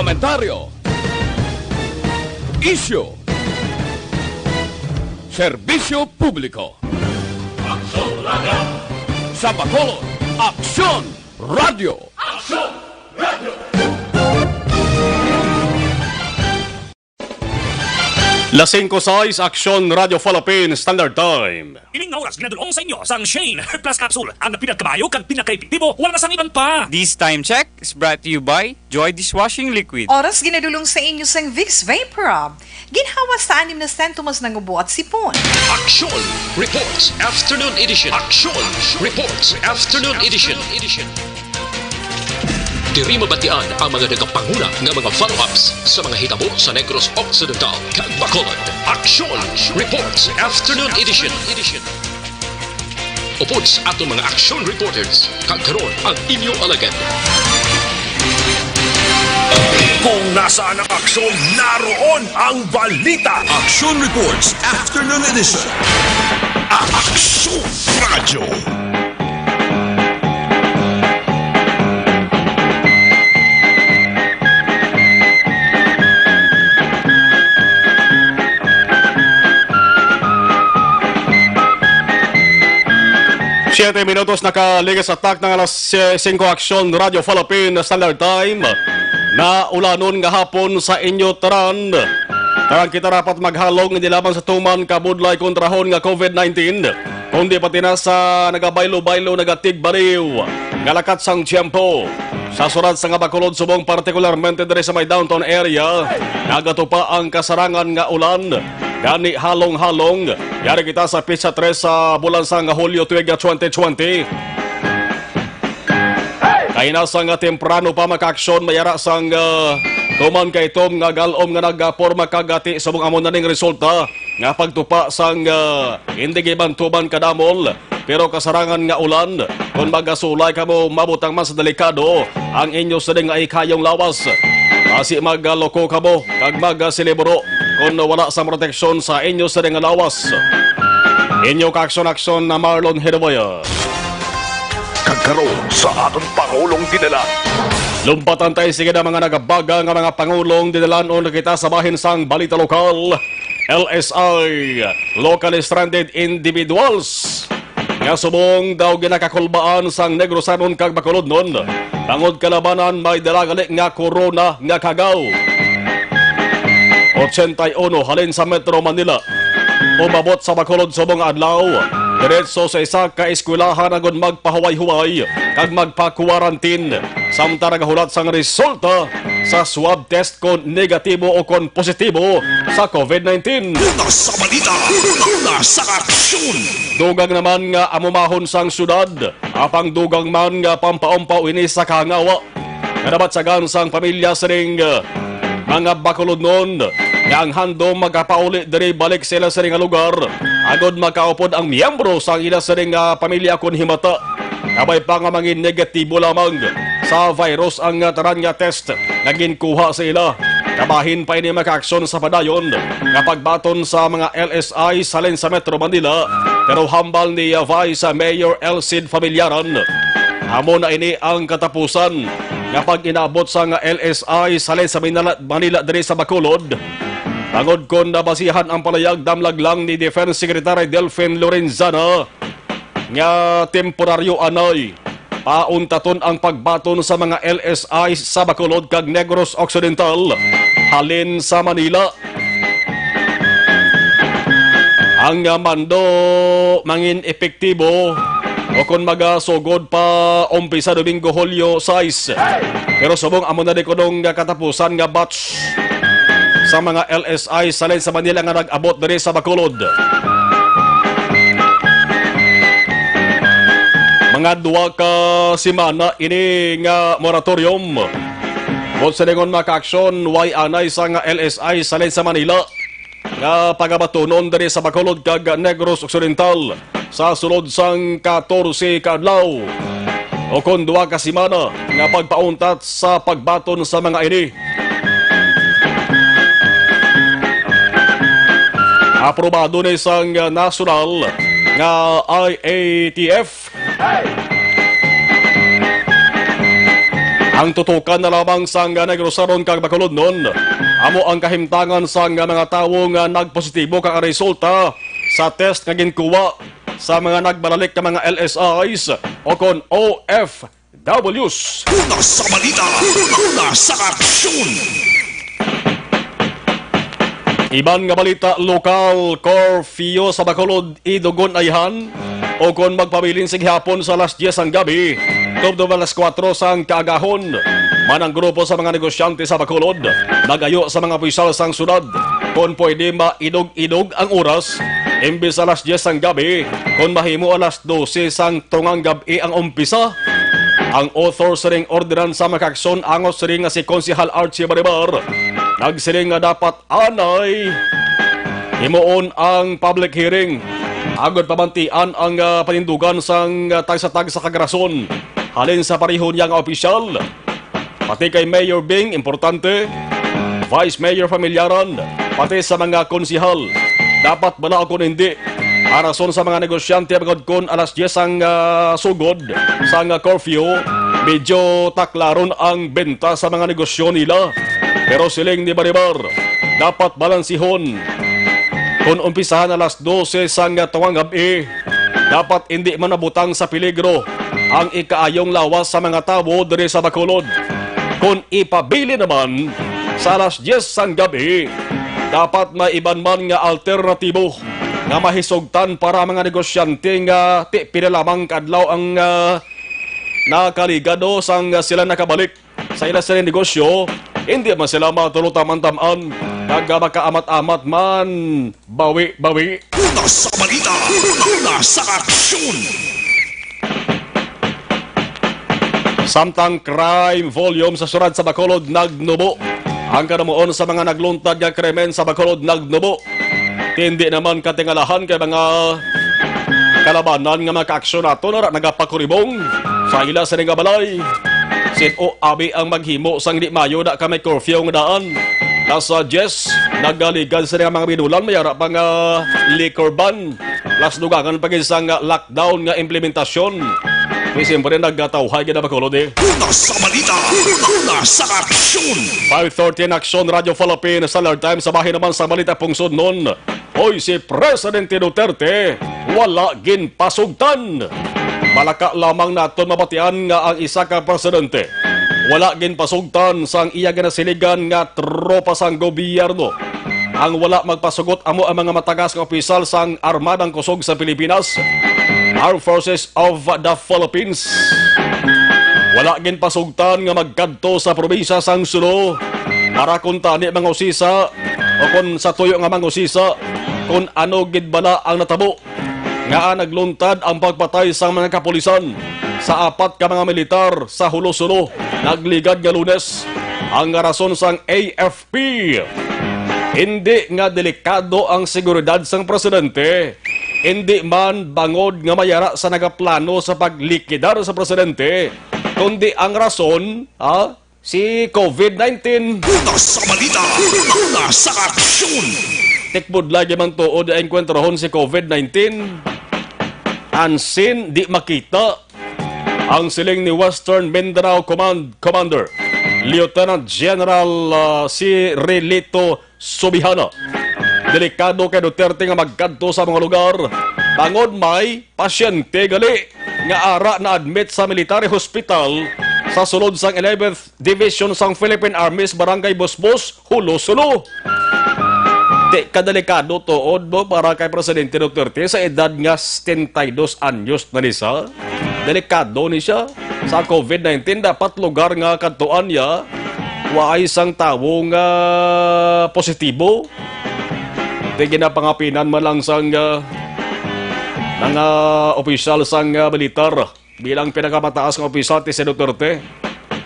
komentaryo, isyu, serbisyo publiko. Aksyon Radio! Sa Bacolod, Aksyon Radio! Aksyon Radio! Lasing ko size, Aksyon Radio Philippines Standard Time. Ining nga oras ginadulong sa inyo sang Shane Heart Plus Capsule. Ang pinagkabayo kag pinakaepektibo, wala na sang iban pa. This time check is brought to you by Joy Dishwashing Liquid. Oras ginadulong sa inyo sang Vicks Vaporub. Ginhawa sa 6 na sentumos ng ubo at sipon. Aksyon Reports Afternoon Edition. Aksyon Reports Afternoon Edition. Diri mabatian ang mga nagapanguna ng mga follow-ups sa mga hitabo sa Negros Occidental kag Bacolod. Aksyon Reports Afternoon Edition. Upod sa aton mga action reporters, kag karon ang inyong alagad. Kung nasaan ang aksyon, naroon ang balita. Aksyon Reports Afternoon Edition. Aksyon Radio. Siyete minutos nakaligas attack ng alas 5 Aksyon Radio Philippines Standard Time. Na ulanon nga hapon sa inyo taran. Tarang kita rapat maghalong hindi lamang sa tuman kabudlay kontrahon nga COVID-19. Kundi pati na sa nagabaylo-baylo nagatigbaliw. Galakat sang tiyempo. Sa surat sa nga Bacolod subong partikularmente diri sa may downtown area. Nagatupa ang kasarangan nga ulan. Gani halong-halong. Yari kita sa pizza 3 sa bulan sa nga Hulyo tuig 2020. Kaya nasa nga temprano pa makaksyon mayara sang tuman kay Tom nga galom nga nagaporma kagati sa mga amon na ning resulta nga pagtupa sang hindi gibantuban kadamol pero kasarangan nga ulan kung magasulay kamo mabutang mas delikado ang inyo sading nga ikayong lawas. Kasi magaloko kamo kag magasilibro kung wala sa proteksyon sa inyo sading nga lawas. Inyo ka-aksyon na Marlon Genovea. Kagkaroon sa atong Pangulong dinala. Lumpatan tayo sige na mga nagabaga nga mga Pangulong dinalaan kita sa bahin sang balita lokal. LSI, Locally Stranded Individuals. Nga subong daw ginakakulbaan sang Negrosanon kag Bacolod nun. Tangod kalabanan may dalagali nga corona nga kagaw. 81 halin sa Metro Manila. Umabot sa Bacolod subong adlaw. Diretso sa isa ka eskwelahan agad magpahuway-huway kag magpa-quarantine. Samtara gahulat sang resulta sa swab test kon negatibo o kon positibo sa COVID-19. Una sa balita, una sa aksyon. Dugang naman nga amumahon sang syudad, apang dugang man nga pampaumpaw ini sa kangawa. Kanabat sa gansang pamilya sa ring mga Bacolod nun, nga ang handom magkapauli diri balik sila sa ring lugar. Agod makaupod ang miyembro sa ina sa ring pamilya kun himata. Kabay pa nga mangin negatibo lamang sa virus ang taran nga test na ginkuha sa ila. Kabahin pa ini makaaksyon sa padayon kapag baton sa mga LSI salin sa Metro Manila pero hambal ni Vice Mayor Elcid Familiaran. Amo na ini ang katapusan kapag inaabot sa nga LSI salin sa Manila diri sa Bacolod. Tangod kon nabasihan ang palayag damlag lang ni Defense Secretary Delphine Lorenzana nga temporaryo anay pauntaton ang pagbaton sa mga LSI sa Bacolod kag Negros Occidental halin sa Manila. Ang mando mangin epektibo o kung magasugod pa umpisa Domingo Hulyo 6. Pero subong amo na di ko nung katapusan nga batch sa mga LSI salin sa Manila nga nag-abot diri sa Bacolod. Mga duwa ka simana ini nga moratorium. Kung sa lingon maka-aksyon, way anay sa nga LSI salin sa Manila nga pagabatunon diri sa Bacolod kag Negros Occidental sa sulod sang 14 kaadlaw. O kung duwa ka simana nga pagpauntat sa pagbaton sa mga ini. Aprobado na isang national nga IATF. Ang tutukan na lamang sang Negrosaron kag Bacolod nun, amo ang kahimtangan sang mga tawo nga nagpositibo kang resulta sa test nga ginkuha sa mga nagbalalik ka mga LSIs o kon OFWs. Una sa balita, una sa aksyon. Iban nga balita lokal, curfew sa Bacolod idugon ayhan o kon magpabilin sig hapon sa alas 10 ang gabi tubdo alas 4 sang kaagahon. Manang grupo sa mga negosyante sa Bacolod nagayo sa mga opisyal sang syudad kung pwede maidog-idog ang oras imbes alas 10 ang gabi kung mahimo alas 12 sang tungang gabi ang umpisa. Ang author sa ring orderan sa Aksyon angos ring nga si Konsehal Archie Baribar nagsiring nga dapat anay himuon ang public hearing agad pamantian ang panindugan sang tag-sa-tag sa kagarason halin sa pareho niya nga opisyal pati kay Mayor Bing importante, Vice Mayor Familyaran pati sa mga konsehal dapat bala ako hindi arason sa mga negosyante bagod kon alas 10 ang sugod sa curfew medyo taklaron ang benta sa mga negosyo nila pero siling ni Baribar dapat balansihon kung umpisahan alas 12 sang tuwang gabi dapat hindi man nabutang sa peligro ang ikaayong lawas sa mga tao diri sa Bacolod. Kung ipabili naman sa alas 10 sang gabi dapat maiban man nga alternatibo nga mahisugtan para mga negosyante nga ti pinalamang kadlaw ang nakaligado sang sila nakabalik sa ila silang negosyo hindi man sila matulutaman-taman kag makaamat-amat man bawi-bawi. Una sa balita, una sa aksyon. Samtang crime volume sa syudad sa Bacolod nagnubo. Ang kanamuon sa mga nagluntad nga krimen sa Bacolod nagnubo. Hindi naman katingalahan kay mga kalabanan nga mga kaaksyon nato na nagapakuribong sa ila sa nga balay. Sino abi ang maghimo sang di mayo na kami curfew nga daan. Nasa 10 nagaligan sa mga binulan mayara pang liquor ban. Las dugangan pag isang lockdown nga implementasyon. May siyempre naggatawhay ka na Bacolod eh. Una sa balita, una sa aksyon. 5:30 Aksyon Radio Philippines Standard Time sa bahin naman sa balita pungsod nun. Hoy si Presidente Duterte wala ginpasugtan. Malaka lamang naton mabatian nga ang isa ka presidente wala ginpasugtan sang iya ginasiligan nga tropa sang gobyerno. Ang wala magpasugot amo ang mga matagas nga opisyal sang Armadang Kusog sa Pilipinas, Armed Forces of the Philippines. Wala ginpasugtan nga magkadto sa probinsya sang Sulu para kung tani mga usisa o kung sa tuyo nga mga usisa kung ano gidbala ang natabo nga nagluntad ang pagpatay sa mga kapulisan sa 4 ka mga militar sa Hulo-Sulo nagligad nga Lunes. Ang rason sang AFP hindi nga delikado ang seguridad sang presidente, hindi man bangod nga mayara sa nagaplano sa paglikidar sa presidente, kundi ang rason si COVID-19. Una sa balita, una sa aksyon. Tikbud lagi man tuod ang kwentrahon si COVID-19. Ansin di makita ang siling ni Western Mindanao Commander Lieutenant General si Relito Subihana. Delikado kay Duterte nga magkadto sa mga lugar bangod may pasyente gali nga ara na admit sa military hospital sa sulod sang 11th Division sang Philippine Army Barangay Busbos, Hulo-Sulo. Di kadelikado tuod mo para kay Presidente Duterte sa edad nga 72 anyos na nisa. Delikado ni siya sa COVID-19 dapat lugar nga kadtuan niya waay sang tawo nga positibo. Di ginapangapinan man lang sang mga opisyal sang militar bilang pinakamataas ng opisyal ti si Duterte.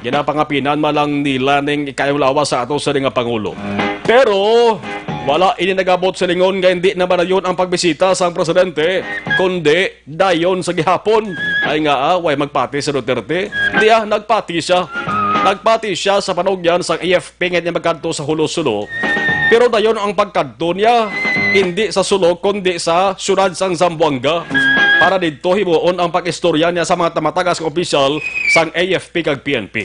Ginapangapinan man lang nila ning ikayong lawas sa ato sa nga Pangulo. Pero wala ini nagabot sa lingon nga hindi naman na yun ang pagbisita sa presidente, kundi dayon sa gihapon. Ay nga way magpati sa Duterte. Hindi nagpati siya. Nagpati siya sa panugyan sa AFP nga niya magkanto sa Hulo-Sulo. Pero dayon ang pagkanto niya, hindi sa Sulo, kundi sa syudad sang Zamboanga. Para dito himuon ang pag-istorya niya sa mga tamatagas ng opisyal sang AFP kag PNP.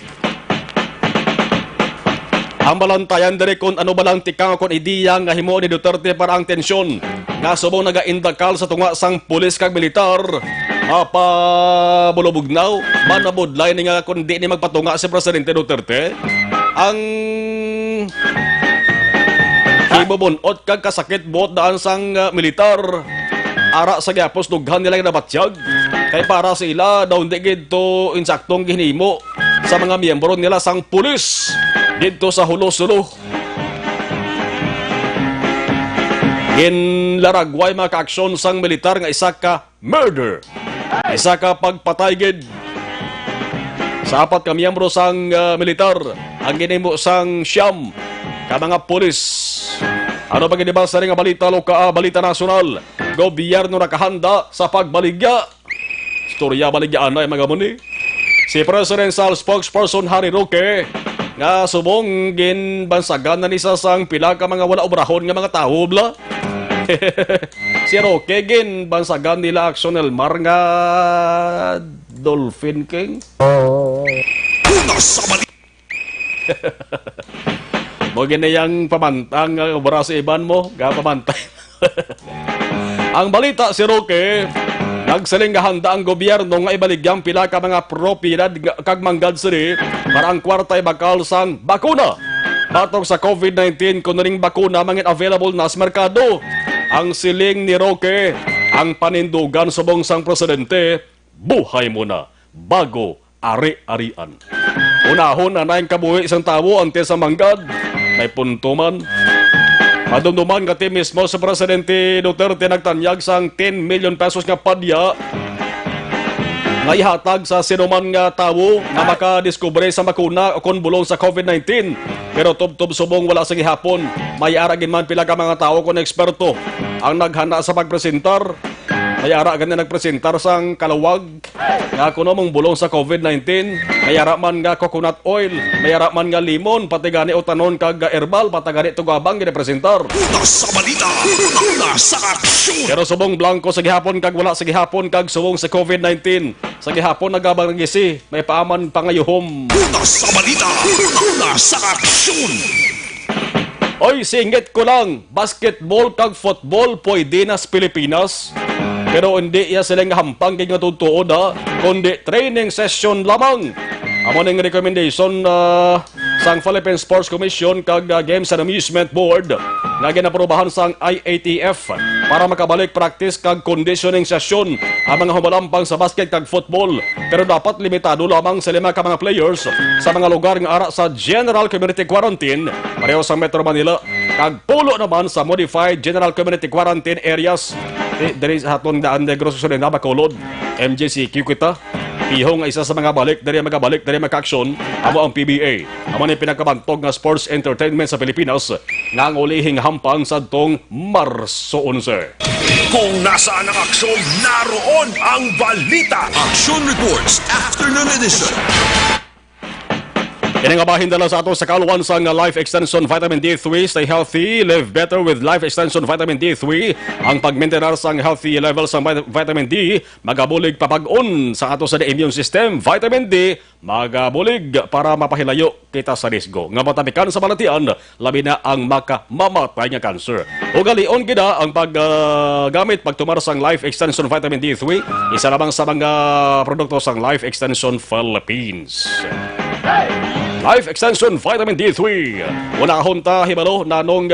Ang balantayan diri kung ano balang tikang kon ideya nga himo ni Duterte para ang tensyon nga subong nagaindakal sa tunga sang pulis kag militar mapabulubugnaw manabudlay ni nga kun di ni magpatunga si Presidente Duterte ang ibubunot kag kasakit buot daan sang militar ara sa gyapos dughan nila nga nabatyag kay para sa ila daw hindi gid to insaktong ginhimo sa mga miyembro nila sang pulis dito sa Hulo-Sulo. Ginlaragway mga kaaksyon sang militar nga isa ka murder, isa ka pagpatay gid sa apat ka miyembro sang militar ang ginhimo sang siyam ka mga pulis. Ano ba ginibasa rin nga balita balita nasyonal? Gobyerno nakahanda sa pagbaligya. Istorya baligyaan na mga muni. Si Presidential Spokesperson Harry Roque nga subong ginbansagan na ni sa sang pila ka mga wala obrahon nga mga tawo bla. Si Roque ginbansagan nila Aksyon Elmar nga Dolphin King. Mo ginayang pamantang obra sa iban mo, ga pamantay. Ang balita si Roque nagsaling nga handa ang gobyerno nga ibaligyang pila ka mga propiedad kag manggad siri para ang kwartay bakal sang bakuna. Batok sa COVID-19 kuno ring bakuna mangin available na sa merkado. Ang siling ni Roque, ang panindugan subong sang presidente, buhay mo na bago ari-arian. Unahon na naing kabuhi isang tawo ang sa manggad, may punto man. Madumduman nga mismo sa Presidente Duterte nagtanyag sang 10 million pesos nga padya nga ihatag sa sinuman nga tawo na makadiskubre sa makuna o kon bulong sa COVID-19. Pero tub-tub subong wala sa gihapon. May aragin man pila ka mga tao kon eksperto ang naghana sa pagpresentar. May ara gani nagpresentar sang kalawag nga kuno mong bulong sa COVID-19. May ara man nga coconut oil, may ara man nga limon, pati gani utanon kag herbal, pati gani tugabang gini-presentar. Una sa balita, una sa aksyon. Pero subong blanco sa gihapon kag wala sa gihapon kag subong sa COVID-19. Sa gihapon nagabang gisi, may paaman pangayuhom. Una sa balita, una sa aksyon. Oy, singit ko lang, basketball kag football pwede na sa Pilipinas. Pero hindi iya silang hampang kay nga tutuod kundi training session lamang. Amo ning recommendation sang Philippine Sports Commission kag Games and Amusement Board nga ginaprobahan sang IATF para makabalik practice kag conditioning session ang mga humalampang sa basket kag football. Pero dapat limitado lamang sa 5 ka mga players sa mga lugar nga ara sa General Community Quarantine pareho sa Metro Manila kag pulo naman sa Modified General Community Quarantine areas. Dari sa hatong daan negros sa na Bacolod, MJCQ kita. Ihong isa sa mga balik dari magka-aksyon amo ang PBA. Amo ni pinakabantog nga sports entertainment sa Pilipinas nga ang ulihing hampang sadtong Marso 11. Kung nasaan ang aksyon, naroon ang balita. Aksyon Reports Afternoon Edition. Yan ang abahin dala sa ato sa kaluan sang Life Extension Vitamin D3. Stay healthy, live better with Life Extension Vitamin D3. Ang pag-maintain sang healthy levels ng vitamin D, magabulig papag-on sa ato sa immune system. Vitamin D, magabulig para mapahilayo kita sa risgo. Nga matapikan sa balatian, labi na ang makamamatay nga cancer. O galion gida ang paggamit pagtumar sang Life Extension Vitamin D3. Isa lamang sa mga produkto sang Life Extension Philippines. Life Extension Vitamin D3. Unahon ta hibalo nanong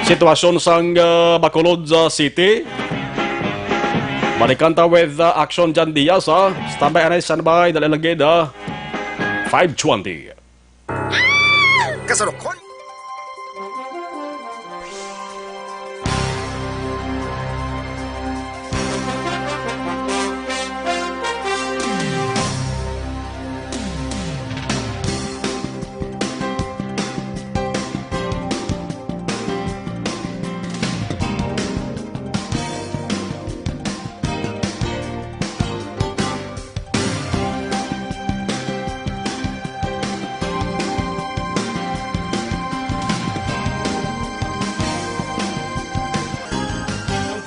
sitwasyon sang Bacolod City. Manikanta with Aksyon Jan Diaz. Standby, dalalagida 520. Kasalukon.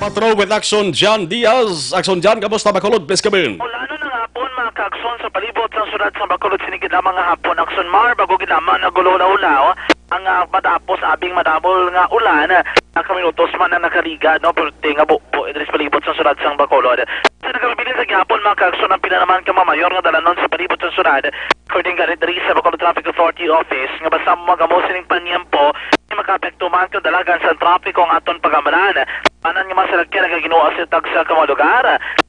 Patrol with Aksyon Jan Diaz. Aksyon Jan, kamusta Bacolod? Please come in. Wala na nga po mga Aksyon sa palibot sa syudad sa Bacolod sinigid lamang nga hapon Aksyon Mar bago gid lamang nagulo-ulaw ang matapos abing madabol nga ulan kami utos man na nakaliga no perting nga buo idris palibot sa syudad sa Bacolod. Sa nagabilin sa gihapon mga ka-aksyon ang pila naman ka mamayor nga dalanon sa palibot sa syudad according ka diri sa Bacolod Traffic Authority Office nga basta magamo sining panyempo makapekto man ka dalagan sa trapiko ang aton pagamanan. Anan nga masalagyan nga ginuha sa tagsa ka mga lugar.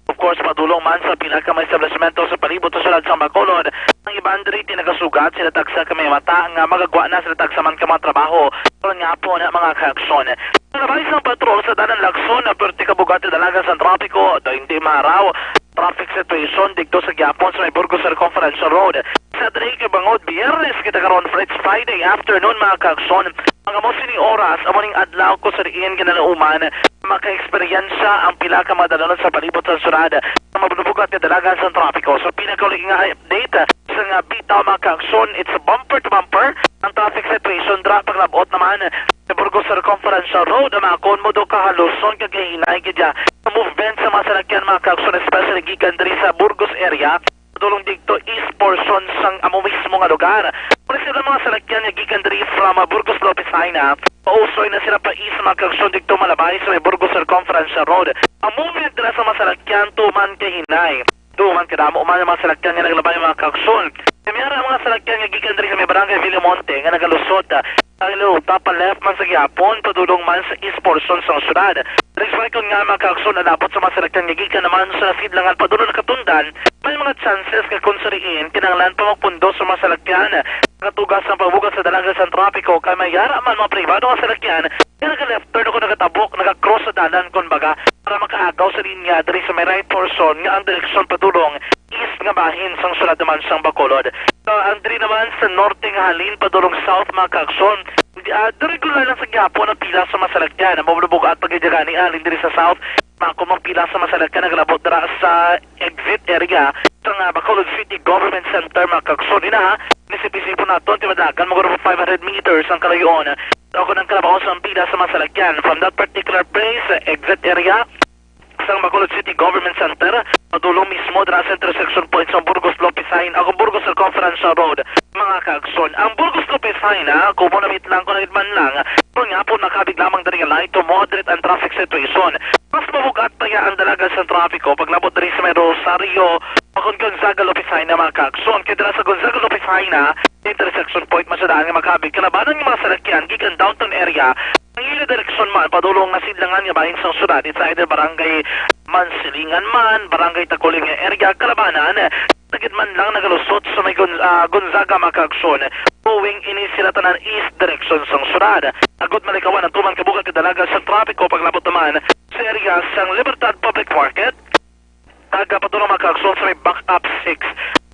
Of course, padulong man sa pila ka may establishmento sa palibot sa syudad sa Bacolod. Ang ibang diri tinagasugat sila tagsa ka may mata nga magagwa na sila tagsa man ka mga trabaho. Karon nga po na mga ka-aksyon. Nabay sa patrol sa dalan Lagson na perti kabugat dalagan sa trapiko do hindi maraw. Traffic situation dito sa Gyapon sa may Burgos Circumferential Road. Sa Drake Bangod, Biyernes kita karon for it's Friday afternoon mga ka-aksyon. Mga mo sining oras, amuning adlaw ko sa riin kinalauman, maka-eksperyensya ang pila ka madalanon sa palibot sa syudad na mabubugat ka dalagan sa trapiko. So pinakauli nga update sa nga bitaw mga ka-aksyon, it's a bumper to bumper ang traffic situation dra paglabot naman sa Burgos Circumferential Road mga konmodo kahaluson kagahinay kaya movement sa mga salakyan mga ka-aksyon especially gikan diri sa Burgos area dulong dito east portion sang amo mismo nga lugar. Kung sila mga salakyan nga gikan diri from Burgos Lopez Haina, pausoy na sila pa east mga ka-aksyon dito malabay sa may Burgos Circumferential Road. Ang movement nila sa mga salakyan tuman kahinay. Tuman kadamo man ang mga salakyan nga naglabay mga ka-aksyon. Mayroon ang mga salakyan nga gikan diri sa may barangay Villamonte nga nagalusot ang luta pa left man sa gihapon padulong man sa east portion sa syudad. Recycle nga mga ka-aksyon alapot sa mga salakyan nga gikan naman sa sidlangan padulong nakatundan may mga chances ka konseriin kinanglan pa magpundo sa mga salakyan katugas ng pagbugas sa dalaga sa trapiko kay mayara man mga pribado nga salakyan nga naka-left turn ako nakatabok naka-cross sa dalan kumbaga para makaagaw sa linya diri sa may right portion nga ang direksyon padulong east nga bahin sang syudad naman sang Bacolod. So, ang diri naman sa norte nga halin padulong south mga ka-aksyon regular lang sa gihapon ang pila sa masalakyan ang mabulubog at pagidjagani alin diri sa south makumang pila sa masalakyan naglabot dira sa exit area sa Bacolod City Government Center mga ka-aksyon ina nisip-isipon naton timadagan maguro 500 meters ang kalayoon ako ng kalabaw sa pila sa masalakyan from that particular place exit area sa Bacolod City Government Center padulong mismo dira sa intersection point sa Burgos Lopez Haina ako Burgos Circumferential Road mga ka-aksyon ang Burgos Lopez Haina kung mo namit lang kung man lang kung nga po nakabig lamang diri light to moderate ang traffic situation mas mabugat pa ang dalaga sa trapiko paglabot diri sa may Rosario kung Gonzaga Lopez Haina mga ka-aksyon kaya dira sa Gonzaga Lopez Haina intersection point masadaan nga makabig kalabanan ng mga salakyan gikan downtown area ang ila direksyon man padulong na sidlangan nga bahin sa syudad it's either barangay Mansilingan man barangay Takuling area kalabanan nagit man lang nagalusot sa may Gonzaga mga ka-aksyon moving ini sila tanan east direction sa syudad agud malikawan ang tuman kabugat kadalaga sa trapiko paglabot naman sa area sang Libertad Public Market taga padulong mga ka-aksyon sa may back up 6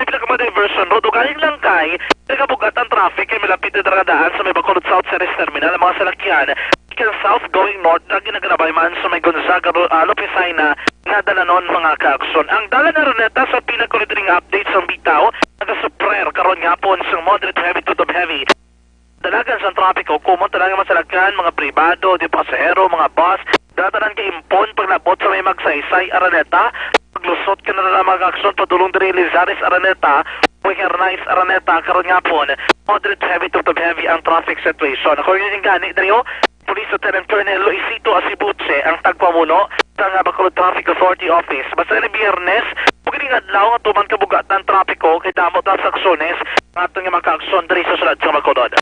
may pinakama-diversion road o galing lang kay nagabugat ang traffic ay malapit na daradaan sa may Bacolod South Service Terminal ang mga salakyan ikan south going north na ginagrabay man sa may Gonzaga Lopez Haina na dalanon mga ka-aksyon ang dalan na runeta sa pinakuriting update sa bitaw nagasuprer karon nga po sa moderate to heavy to top heavy dalagan sa trapiko kumon talaga masalakyan mga pribado di pasahero mga bus datanan kay impon paglabot sa may magsaysay Araneta paglusot ka na lang mga aksyon padulong diri Lizares Araneta Nice Araneta karon nga po moderate to heavy to top heavy ang traffic situation according yung gani diri Police Lieutenant Colonel Luisito Asibutse ang tagpamuno sa Bacolod Traffic Authority Office basta ni Biyernes pagkiling adlaw nga tuman kabugatan trapiko kay damot ang saksones nga atong mga ka-aksyon diri sa syudad sa Bacolod.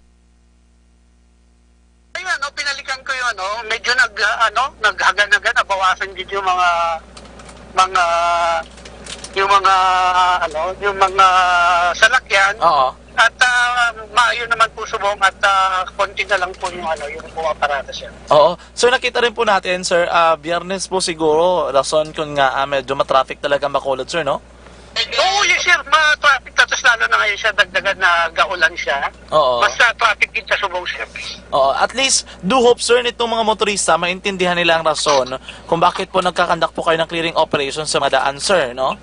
Ayun, pinalikan ko yun, medyo naghagan-hagan, nabawasan din yung mga salakyan. Oo. At maayo naman po subong at konti na lang po yung pumaparada siya. Oo. Sir, nakita rin po natin, sir, Biyernes po siguro, rason kung nga medyo matraffic talaga Bacolod, sir, no? Oo, yes, sir. Ma-traffic tapos lalo na ngayon siya, dagdagan na gaulan siya. Oo. Mas traffic din sa subong, sir. Oo. At least, do hope, sir, nitong mga motorista, maintindihan nila ang rason kung bakit po nagkakandak po kayo ng clearing operation sa mga daan, sir, no?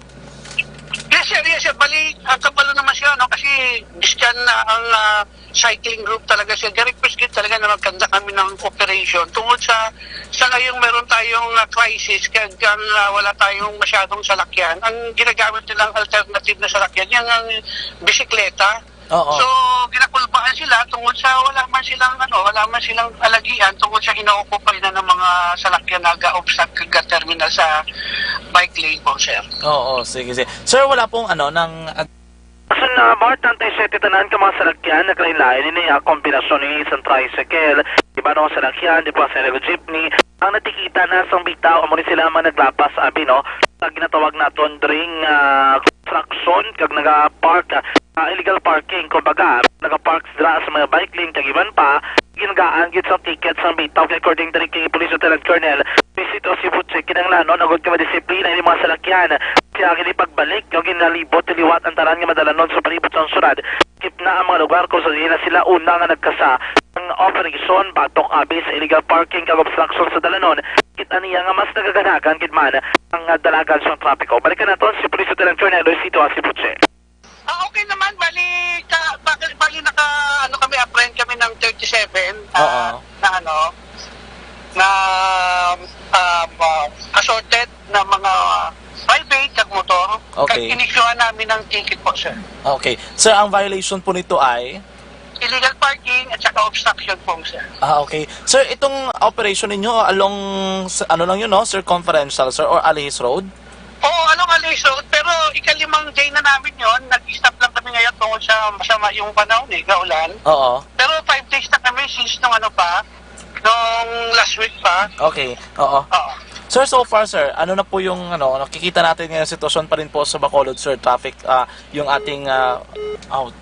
Yes, Yes sir. Bali, ang kabalo naman siya, no? Kasi diskan na ang cycling group talaga siya. Request talaga na magkanda kami ng operation. Tungkol sa ngayong meron tayong crisis, kaya wala tayong masyadong salakyan. Ang ginagamit nilang alternative na salakyan, yan ang bisikleta. Oo. So, ginakulbaan sila tungkol sa wala man silang alagian tungkol sa inookupay na ng mga salakyan na ga-obstacle terminal sa bike lane po, sir. Oo, sige. Sir, wala pong So na Bart, antay-sete tanan ka mga salakyan na kailain ni kombinasyon ni isang tricycle, iba no salakyan, di pa sa jeepney, ang natikita na sa bitaw, amo ni sila man naglapas, abi no, ginatawag naton during construction, kag nag-park, illegal parking, kumbaga, nag-park sila sa mga bike lane, kag iban pa, ginagaan gid sa ticket sa bitaw, according to kay Police Lieutenant Colonel, visito si Butche, kinanglanon, agod ka madisiplina ni mga salakyan, siya ang pagbalik, yung ginalibot, tiliwat ang taran nga madalanon sa palibot sa sunod, kip na ang mga lugar kung sila una nga nagkasa, ang operation, batok abi sa illegal parking, kag obstruction sa dalanon, kita niya nga mas nagaganagan, kidman, ang dalagan sa trapiko. Balikan natin si Police Lieutenant Colonel, visito si Butche. Okay naman, bali kami apprehend kami ng 37 assorted na mga private kag motor. Okay. Kag inisyuhan namin ng ticket po, sir. Okay. Sir, ang violation po nito ay? Illegal parking at saka obstruction po, sir. Okay. Sir, itong operation ninyo along, lang yun, no? Circumferential, sir, or Alihis Road? Oo, Alihis Road, pero ikalimang day na namin yon, nag-stop lang kami ngayon tungkol sa masama yung panahon, gaulan. Oo. Pero 5 days na kami since nung last week pa. Okay, oo. Sir, so far, sir, ano na po yung, nakikita natin ngayon sitwasyon pa rin po sa Bacolod, sir, traffic, yung ating,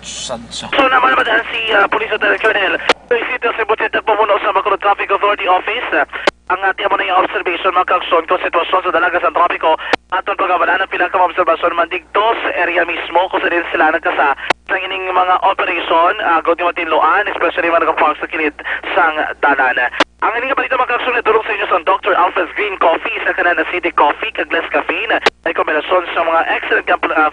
saan siya? So naman si Police Lieutenant Colonel, visito si Butche, pumuno sa Bacolod Traffic Authority Office, ang ating mo na yung observation mga kaksyon kung sitwasyon sa dalaga sa trapiko aton pagkabala ng pilang observation mandigto sa area mismo kung saan sila nagkasa sa ining mga operation good yung matinloan, especially mga nakapark sa kilid sang dalan. Ang ining balita mga kaksyon na durong sa inyo sa Dr. Alpha's Green Coffee sa kanan na City Coffee kag less caffeine ay kombinasyon sa mga excellent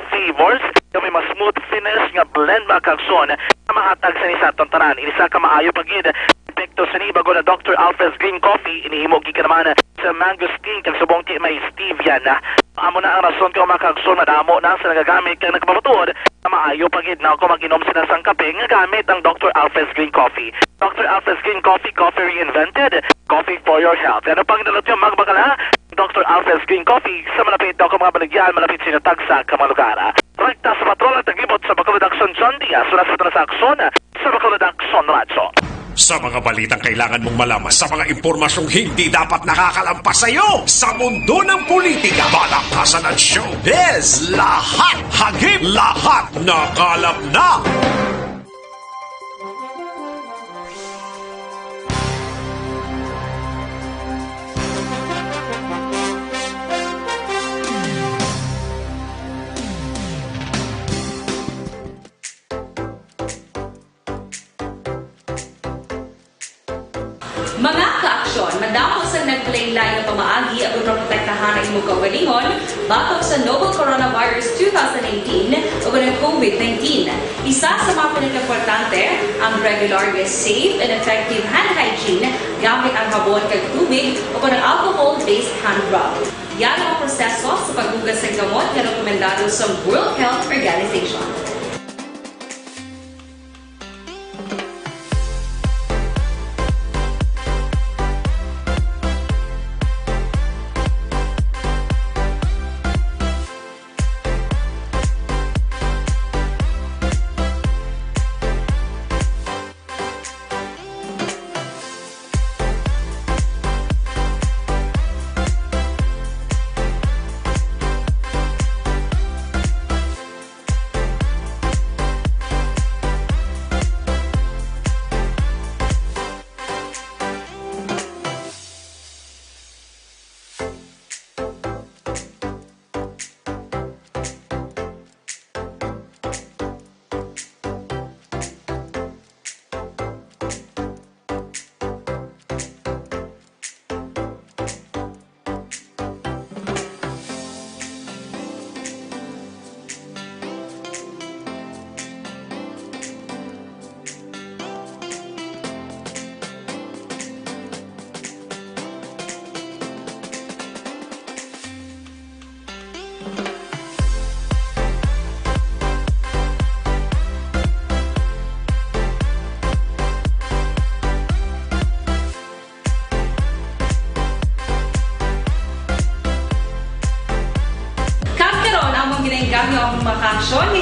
flavors may mas smooth finish nga blend mga kaksyon na mahatag sa isa tontaran inisa ka maayo pagid epekto sa ni bago na Dr. Alpha's Green Coffee inihimo gikan naman sa mangosteen kag subong may stevia na amo na ang rason ko mga kaksyon madamo na sa nagagamit kag nagpapatuod na maayo pagid na ako mag-inom sila sang kape nga gamit ang Dr. Alpha's Green Coffee. Dr. Alpha's Green Coffee reinvented, coffee for your health. Ano pang nalot yung magbakala? Dr. Alpha's Green Coffee sa malapit daw mga baligyan, malapit sinatag sa kamalugara. Rekta sa patrol at tagibot sa Bacolod Aksyon John Diaz, sulas sa Aksyon sa Bacolod Aksyon Radio. Sa mga balitang kailangan mong malaman, sa mga impormasyong hindi dapat nakakalampas sa iyo, sa mundo ng politika, balakasan at showbiz, lahat hagip, lahat nakalap na. Mga ka-aksyon, madapos ang nagpalaylay ng pamaagi at protektahan ang imong kaugalingon batok sa novel coronavirus 2018 o ng COVID-19. Isa sa mga pinaka-importante ang regular, safe, and effective hand hygiene gamit ang habon kag tubig o ng alcohol-based hand rub. Yan ang proseso sa paghugas ng gamot na rekomendado sa World Health Organization.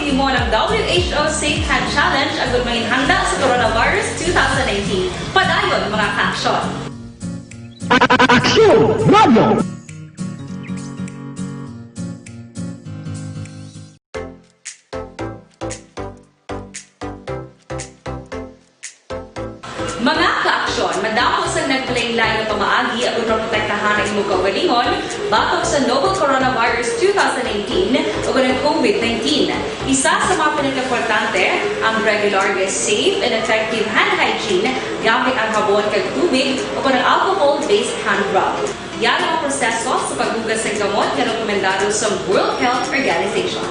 gihimo ng WHO Safe Hand Challenge agud manginhanda sa coronavirus 2019. Padayon mga ka-aksyon. Aksyon Radio! Mga ka-aksyon, madamo sa nagpalain-lain na pamaagi at protektahan ang imong kaugalingon batok sa novel coronavirus 2018 o ng COVID-19. Isa sa mga pinaka-importante ang regular, safe, and effective hand hygiene gamit ang habon kag tubig o ng alcohol-based hand rub. Yan ang proseso sa paghugas ng gamot na rekomendado sa World Health Organization.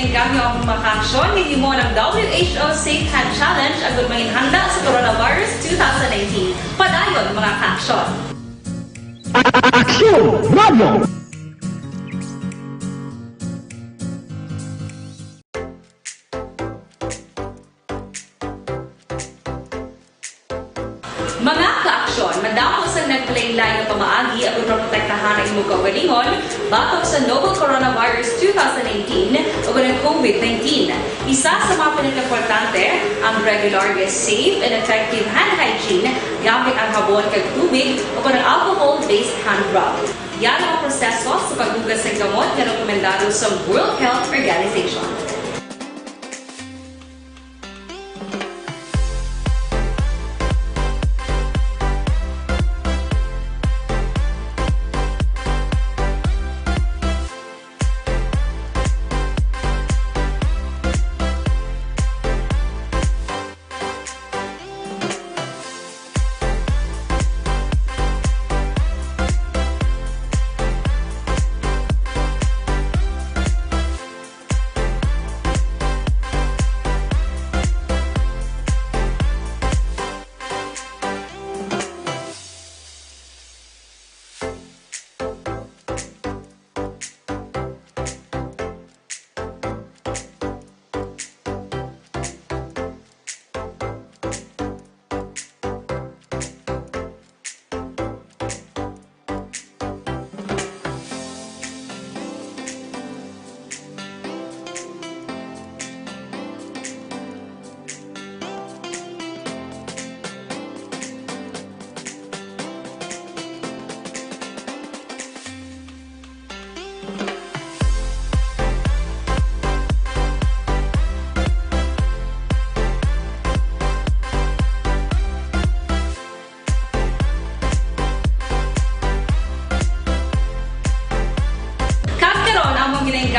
Gamyo ang mga-aksyon ni mo ng WHO Safe Hand Challenge agud manginhanda sa coronavirus 2019. Padayon mga ka-aksyon. Aksyon Radio! Mga ka-aksyon, madamo sa nagpalain-lain na pamaagi at protektahan ang imong kaugalingon batok sa novel coronavirus 2018 o ng COVID-19. Isa sa mga pinaka-importante ang regular, safe, and effective hand hygiene gamit ang habon kag tubig o ng alcohol-based hand rub. Yan ang proseso sa paghugas ng gamot na rekomendado sa World Health Organization.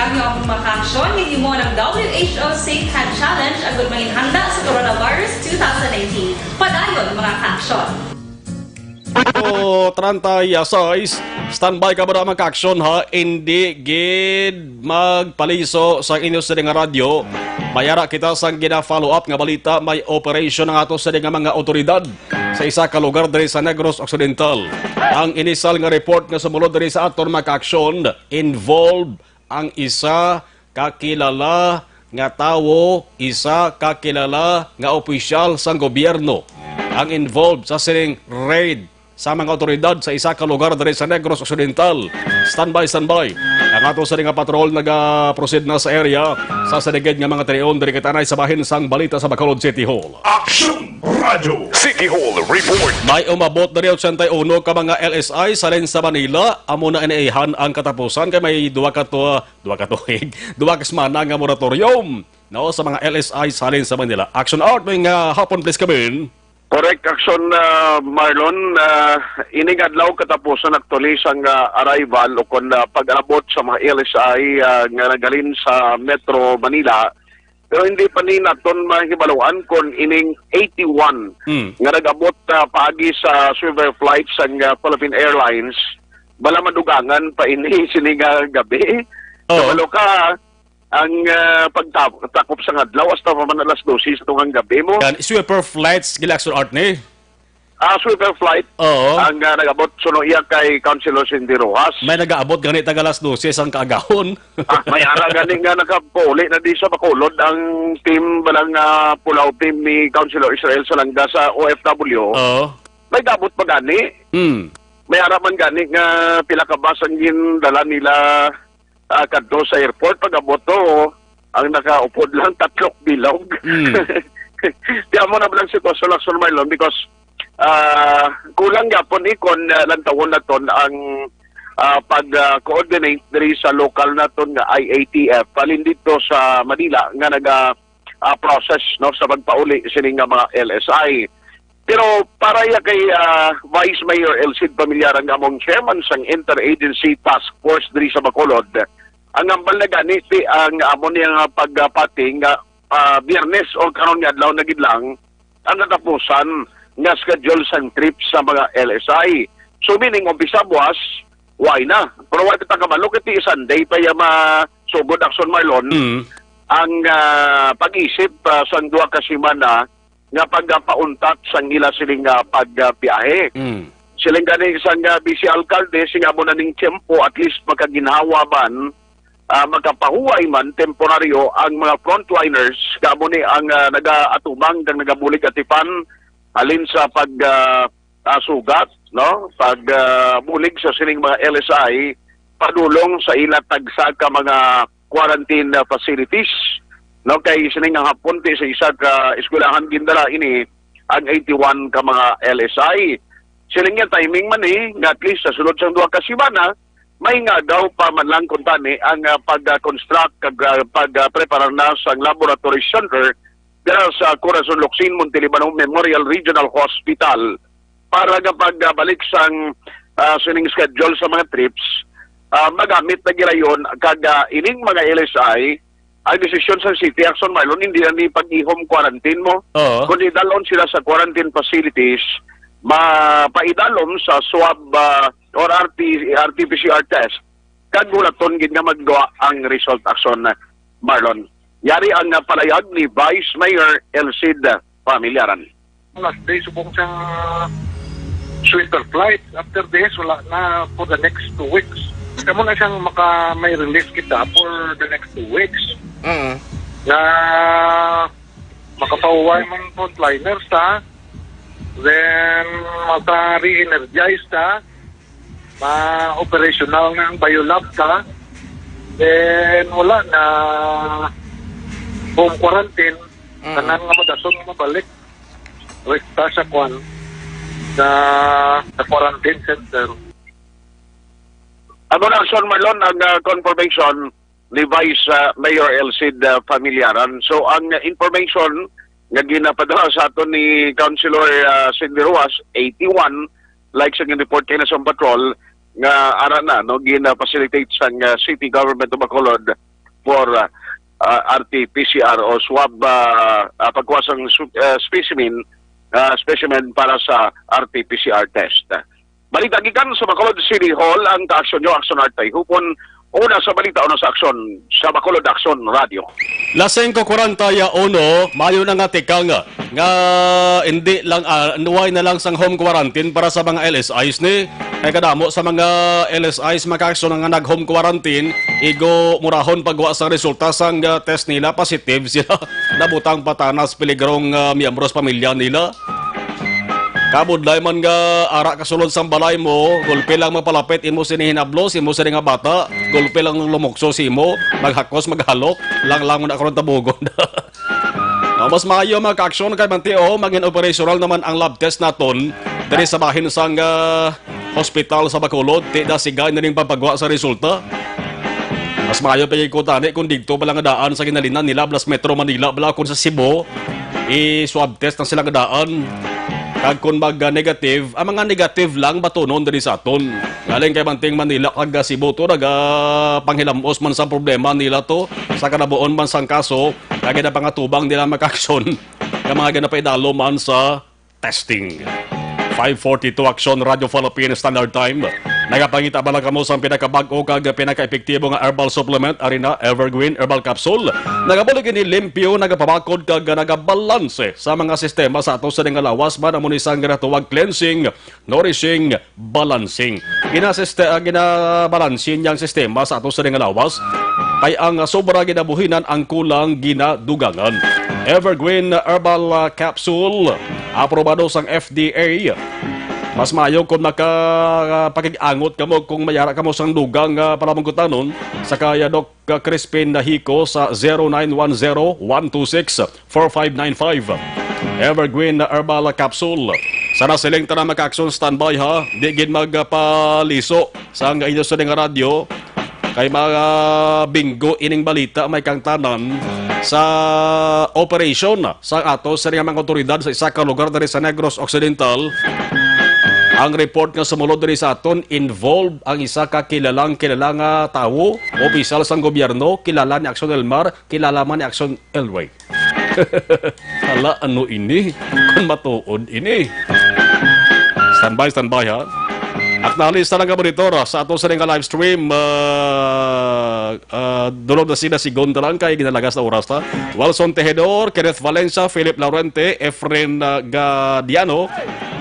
Gamyo ang mga-aksyon ni mo ng WHO Safe Hand Challenge agud manginhanda sa coronavirus 2019. Padayon mga ka-aksyon. O 36, standby ka ba na mag-aksyon ha? Hindi gid magpaliso sa inyo sa nga radyo. Bayara kita sang gina-follow up nga balita may operation ng ato sa nga mga otoridad sa isa ka lugar diri sa Negros Occidental. Ang inisal nga report nga sumulod diri sa aton mga ka-aksyon involved ang isa kakilala nga tawo isa kakilala nga opisyal sang gobyerno ang involved sa sining raid sa mga otoridad sa isa ka lugar diri sa Negros Occidental. Standby. Ang ato sa nga patrol naga-proceed na sa area sa saligid nga mga tinion diri kitanay sa bahin sang balita sa Bacolod City Hall. Aksyon Radio City Hall Report. May umabot diri 81 ka mga LSI sa sa Manila. Amo na inaihan ang katapusan kay may duwa ka semana nga moratorium sa mga LSI sa sa Manila. Action Art may hapon please come in. Correct, Aksyon, Marlon. Ining adlaw katapusan actually sang arrival o kung pag-abot sa mga LSI nga nagalin sa Metro Manila. Pero hindi pa ni naton mahibaluan kung ining 81 nga nag-abot paagi sa survey flights sang Philippine Airlines. Bala madugangan pa ini sining gabi. Kabalo ka ang pagtakop sa adlaw hasta pa man alas 12 sa tungang gabi mo. Yan, sweeper flights gila Action Art ni. Sweeper flight. Ang nag-abot suno iya kay Councilor Cindy Rojas. May nag-aabot gani tag alas 12 ang kaagahon. May ara gani nga nakapuli na di sa Bacolod ang team balang pulaw team ni Councilor Israel Salanga sa OFW. May gabot pa gani. May ara man gani nga pila ka bus ang gindala nila kadto sa airport. Pag-abot to, ang nakaupod lang 3 bilog. Kaya mo na ba lang sitwasyon lang, Marlon, because kulang yapon ikon lantawon na ton ang pag-coordinate diri sa local na ton nga IATF palin dito sa Manila nga naga-process sa pagpauli sining nga mga LSI. Pero para ya kay Vice Mayor Elcid Pamilyarang among chairman sang Interagency Task Force diri sa Bacolod, ang ambal na ganit ang amon niya pagpating Biyernes o karon nga adlaw na gidlang ang natapusan nga schedule sang trip sa mga LSI. So meaning umpisa buwas, why na? Pero why kita kabalo kiti Sunday pa ya masugod Action Marlon ang pag-isip sang duha ka semana nga pagpauntat sang ila siling pagbiyahe. Siling gani isang busy alkalde singa mo na ning tiempo at least makaginhawa man magkapahuway man temporaryo ang mga frontliners kamo ni ang nagaatubang kang nagabulig atipan alin sa sugat pagbulig sa siling mga LSI padulong sa ila tagsa ka mga quarantine facilities kay sining ang hapunti sa isa ka eskwelahan gindala ini ang 81 ka mga LSI. Siling nga timing man nga at least sa sulod sang duha ka semana may nga daw pa man lang kuntani ang pag-construct pag-prepare na sa laboratory center dira sa Corazon Locsin Montilibanong Memorial Regional Hospital para kapag balik sang sining schedule sa mga trips magamit na girayon kada ining mga LSI ang desisyon sa City Action Marlon hindi na ni pag-ihom quarantine mo kundi dalon sila sa quarantine facilities mapaidalom sa swab or RT-PCR test kag bulaton gid nga maggawa ang result Action Marlon. Yari ang palayag ni Vice Mayor Elcid Pamilyaran. Last day subong siyang sweeper flight. After this wala na for the next 2 weeks. Kamo na siyang may release kita for the next 2 weeks. Na makapahuway man frontliners ta, then maka-re-energize ta, ma-operational na ang biolab ta, then wala na home quarantine, tanan nga madason nga mabalik rekta sa kwan sa quarantine center. Ano na Action Marlon ang confirmation ni Vice Mayor Elcid Pamilyaran. So ang information nga ginapadala sa aton ni Councilor Cindy Rojas 81 like sa report kay na sa patrol nga ara na gina-facilitate sa City Government of Bacolod for RT-PCR o swab pagkuwasang specimen para sa RT-PCR test. Balita gikan sa Bacolod City Hall ang Aksyon nyo, Aksyon Art Hupon Una sa balita, una sa aksyon, sa Bacolod Aksyon Radio. Laseng ko 41, mayo na nga tikang nga hindi lang nuway na lang sang home quarantine para sa mga LSIs ni. Kaya kadamo sa mga LSIs makaksyon nga nag-home quarantine, igo murahon pagwa sa resulta sang test nila positive sila. Nabutang patanas peligrong miyembros pamilya nila. Kabudlay man nga ara kasulod sang balay mo, gulpe lang mapalapit imo sinihinablos, imo sini nga bata, gulpe lang lumukso si imo, maghakos maghalok, lang mo na karon tabugon. Mas maayo mga ka-aksyon kay Manteo, maging operational naman ang lab test naton diri sa bahin sang hospital sa Bacolod, tida sigay na ning papagwa sa resulta. Mas maayo pa ko tani kung dito pala nga daan sa ginalinan nila Blas Metro Manila bala kun sa Cebu, i-swab test na sila nga daan. Kag kung mag-negative, ang mga negative lang batunon diri sa aton. Galing kay Banting Manila kag Cebu to panghilamos man sa problema nila to sa kanabuon man sang kaso kag na pangatubang nila makaksyon nga mga ganapaidalo man sa testing. 5:42 Aksyon Radio Philippine Standard Time. Nagapangita bala kamo sa pinakabag-o kag pinaka-epektibo nga herbal supplement arena Evergreen Herbal Capsule. Nagabulig ni limpyo, nagapabakod kag nagabalanse sa mga sistema sa ato sa nga lawas man amo ni sang ginatuwag cleansing, nourishing, balancing. Ginabalansin yang sistema sa ato sa nga lawas kay ang sobra ginabuhinan ang kulang ginadugangan. Evergreen Herbal Capsule aprobado sang FDA. Mas mayo kung makapag-angot kamo kung mayara kamo sang dugang palamangkutanon sa kaya Doc Crispin Hiko sa 0910-126-4595. Evergreen Herbal Capsule. Sana siling tanang maka-aksyon standby ha. Di gin magpaliso sa nga inyo sa nga radyo. Kay mga bingo ining balita may kang tanan sa operation sa ato sa mga otoridad sa isa ka lugar diri sa Negros Occidental. Ang report nga sumulod diri sa aton involved ang isa ka kilalang tawo, opisyal sang gobyerno, kilala ni Aksyon Elmar, kilala man ni Aksyon Elway. Hala, ano ini? Kung matuod ini. Standby ha. Acknowledge talaga monitor sa ato sa nga live stream dulog na sila si Gondalan kay ginalagas na oras ta. Walson Tejedor, Kenneth Valencia, Philip Laurente, Efren Gadiano,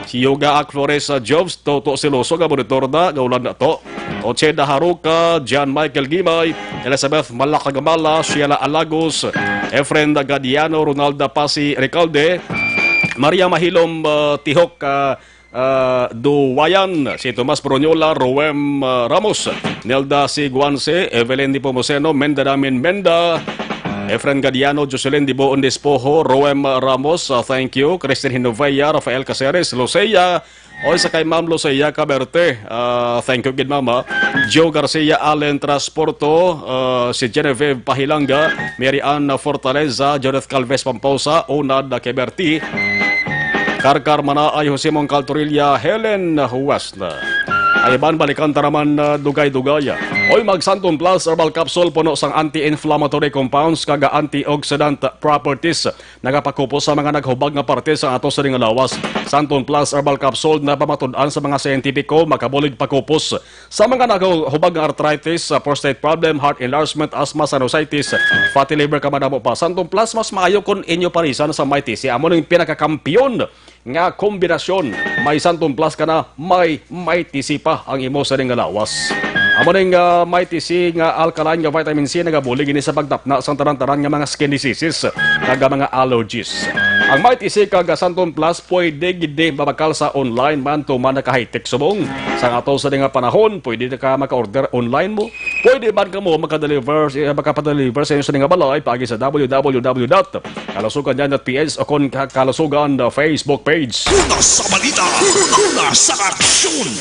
si Yoga Flores Jobs, Toto Siloso nga monitor na gaulan na to. Ocheda Haruka, John Michael Gimay, Elizabeth Malacagamala, Sheila Alagos, Efren Gadiano, Ronaldo Pasi Recalde, Maria Mahilom Tihok Duwayan, si Tomas Bronyola, Roem Ramos, Nelda Siguanse, Evelyn Di Pomoseno, Menda Damin Menda, Efren Gadiano, Jocelyn Dibo Ondespojo, Roem Ramos, thank you, Christine Genovea, Rafael Caceres, Lucia, o sa kay Ma'am Lucia Caberte, thank you gid Mama, Joe Garcia, Allen Transporto, si Genevieve Pahilanga, Mary Ann Fortaleza, Joneth Calves Pamposa, Onad Keberti, Karkar Manaay, Jose Moncaltorilla, Helen Huwasna. Ayban balikan taraman dugay-dugaya. Oy Magsanton Plus Herbal Capsule puno sang anti-inflammatory compounds kaga antioxidant properties. Nagapakupos sa mga naghubag nga parte sa ato sa nga lawas. Santon Plus Herbal Capsule na pamatud-an sa mga siyentipiko makabulig pakupos sa mga naghubag nga arthritis, prostate problem, heart enlargement, asthma, sinusitis, fatty liver kamadamo pa. Santon Plus mas maayo kun inyo parisan sa may tisi. Amo ning pinakakampiyon nga kombinasyon. May Santon Plus ka na, may tisi pa ang imo sa nga lawas. Amo ning may tisi nga alkaline nga vitamin C nagabulig ini sa pagtapna sang tanan-tanan nga mga skin diseases kag mga allergies. Ang may tisi kag Santon Plus pwede gid mabakal sa online man to man ka high-tech subong. Sa ato sa nga panahon pwede ka maka-order online mo. Pwede man ka mo makapadeliver sa inyo sa nga balay pagi sa www.kalusugan.ph o kon Kalusugan Facebook page. Una sa balita, una sa aksyon.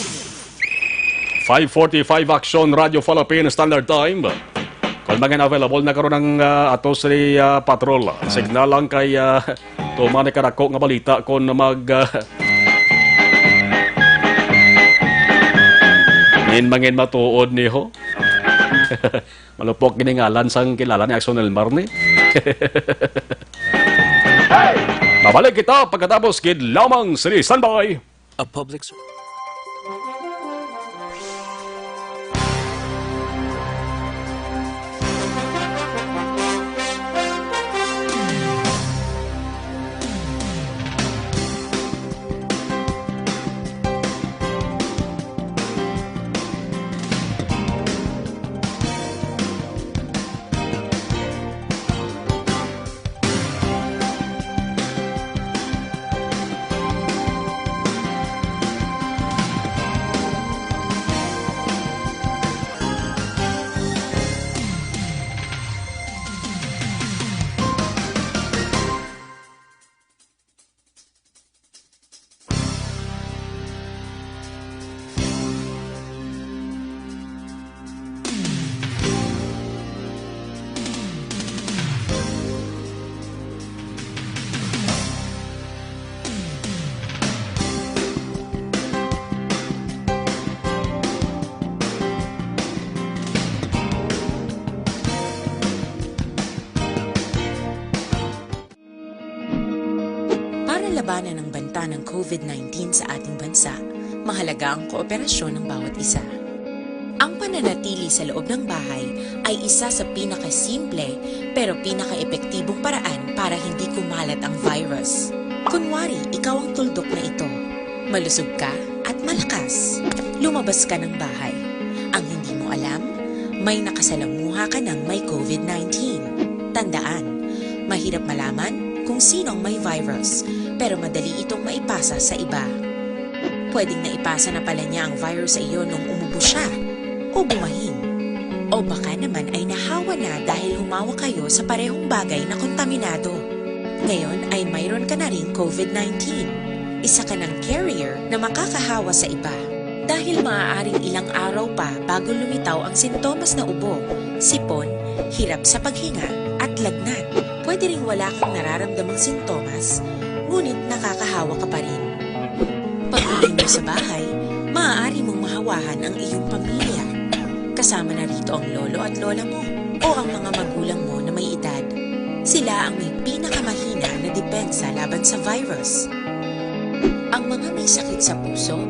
5:45 Aksyon Radio Philippine Standard Time. Kung mga available na karon ng ato sa patrol. Signal lang kay tumani kadako nga balita kung mangin matuod niho. Malupok giningalan sang kilala ni Aksyon Elmar ni. Babalik kita pagkatapos kid lamang sini standby. A public banta ng COVID-19 sa ating bansa, mahalaga ang kooperasyon ng bawat isa. Ang pananatili sa loob ng bahay ay isa sa pinakasimple pero pinaka-epektibong paraan para hindi kumalat ang virus. Kunwari, ikaw ang tuldok na ito. Malusog ka at malakas. Lumabas ka ng bahay. Ang hindi mo alam, may nakasalamuha ka ng may COVID-19. Tandaan, mahirap malaman kung sino ang may virus, pero madali itong maipasa sa iba. Pwedeng naipasa na pala niya ang virus sa iyo nung umubo siya o bumahin. O baka naman ay nahawa na dahil humawa kayo sa parehong bagay na kontaminado. Ngayon ay mayroon ka na rin COVID-19. Isa ka ng carrier na makakahawa sa iba. Dahil maaaring ilang araw pa bago lumitaw ang sintomas na ubo, sipon, hirap sa paghinga at lagnat. Pwede ring wala kang nararamdamang sintomas, ngunit nakakahawa ka pa rin. Pag-uwi mo sa bahay, maaari mong mahawahan ang iyong pamilya. Kasama na rito ang lolo at lola mo o ang mga magulang mo na may edad. Sila ang may pinakamahina na depensa laban sa virus. Ang mga may sakit sa puso,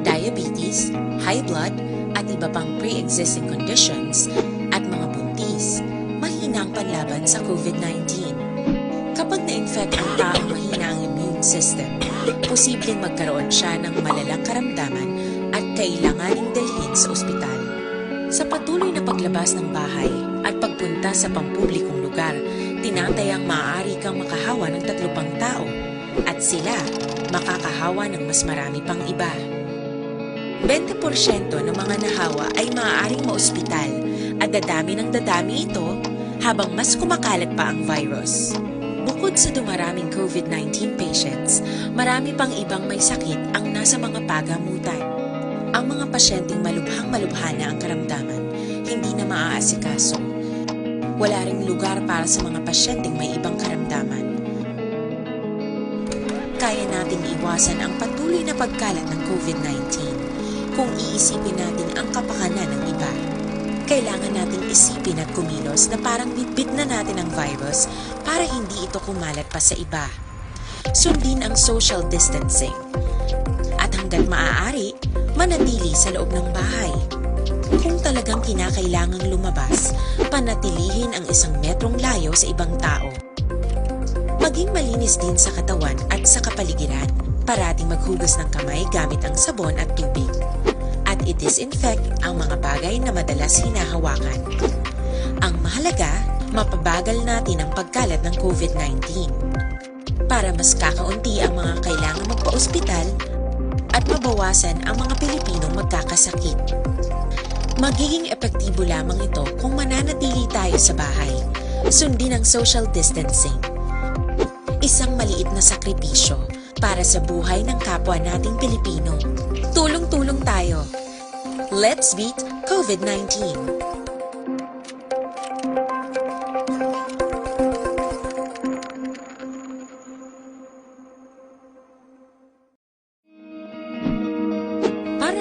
diabetes, high blood, at iba pang pre-existing conditions, at mga buntis, mahina ang panlaban sa COVID-19. Kapag na-infect ang taong mahina ang immune system, posibleng magkaroon siya ng malalang karamdaman at kailanganing dalhin sa ospital. Sa patuloy na paglabas ng bahay at pagpunta sa pampublikong lugar, tinatayang maaari kang makahawa ng 3 pang tao at sila makakahawa ng mas marami pang iba. 20% ng mga nahawa ay maaaring maospital at dadami ng dadami ito habang mas kumakalat pa ang virus. Bukod sa dumaraming COVID-19 patients, marami pang ibang may sakit ang nasa mga pagamutan. Ang mga pasyenteng malubhang-malubha na ang karamdaman, hindi na maaasikaso. Wala ring lugar para sa mga pasyenteng may ibang karamdaman. Kaya nating iwasan ang patuloy na pagkalat ng COVID-19 kung iisipin natin ang kapakanan ng iba. Kailangan nating isipin at kumilos na parang bitbit na natin ang virus para hindi ito kumalat pa sa iba. Sundin ang social distancing. At hanggat maaari, manatili sa loob ng bahay. Kung talagang kinakailangang lumabas, panatilihin ang 1 metrong layo sa ibang tao. Maging malinis din sa katawan at sa kapaligiran. Parating maghugas ng kamay gamit ang sabon at tubig. At i-disinfect ang mga bagay na madalas hinahawakan. Ang mahalaga, mapabagal natin ang pagkalat ng COVID-19. Para mas kakaunti ang mga kailangang magpa-ospital at mabawasan ang mga Pilipinong magkakasakit. Magiging epektibo lamang ito kung mananatili tayo sa bahay. Sundin ang social distancing. Isang maliit na sakripisyo para sa buhay ng kapwa nating Pilipino. Tulong-tulong tayo. Let's beat COVID-19.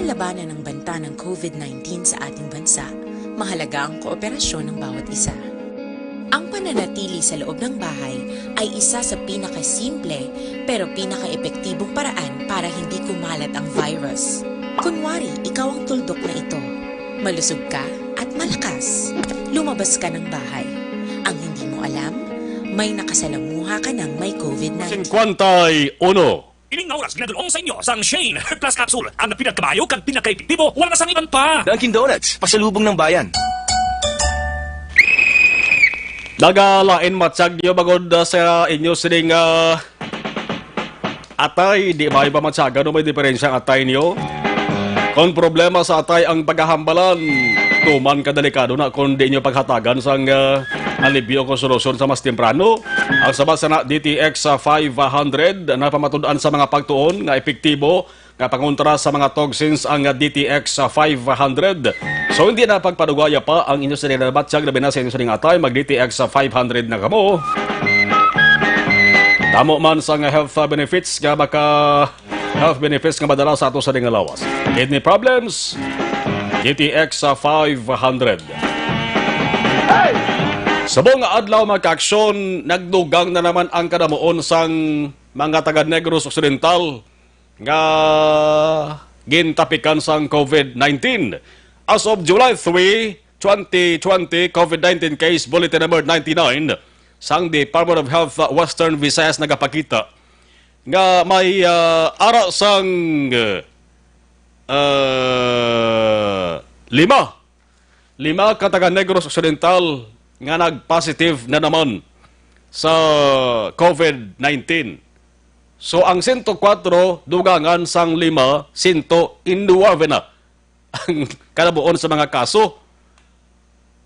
Labanan ng banta ng COVID-19 sa ating bansa, mahalaga ang kooperasyon ng bawat isa. Ang pananatili sa loob ng bahay ay isa sa pinakasimple pero pinaka-epektibong paraan para hindi kumalat ang virus. Kunwari, ikaw ang tuldok na ito. Malusog ka at malakas. Lumabas ka ng bahay. Ang hindi mo alam, may nakasalamuha ka ng may COVID-19. 51. Ining na oras ginadulong sa inyo sang Shane Plus Capsule. Ang pinagkabayo kag pinakaipektibo, wala na sangiban pa. Dunkin Donuts, pasalubong ng bayan. Nagalain matsag niyo bagod sa inyo sining atay. Di ba iba matsaga no may diferensya ang atay niyo? Kung problema sa atay ang paghahambalan, tuman kadelikado na kung di nyo paghatagan sang alibyo ko solusyon sa mas temprano. Ang sabat na DTX 500 na pamatudaan sa mga pagtuon nga epektibo nga pangontra sa mga toxins ang DTX 500. So hindi na pagpadugaya pa ang inyo sa nilalabatsag labi na sa inyo sa atay mag DTX 500 na kamo. Tamo man sa health benefits nga madala sa ato sa lawas. Kidney problems, DTX 500. Sa buong adlaw mga kaaksyon, nagdugang na naman ang kadamuon sang mga taga Negros Occidental nga gintapikan sang COVID-19. As of July 3, 2020, COVID-19 case bulletin number 99 sang Department of Health Western Visayas nagapakita nga may ara sang lima ka taga Negros Occidental nga nag-positive na naman sa COVID-19. So ang 104 dugangan sang 5, 109 na ang kalabuon sa mga kaso.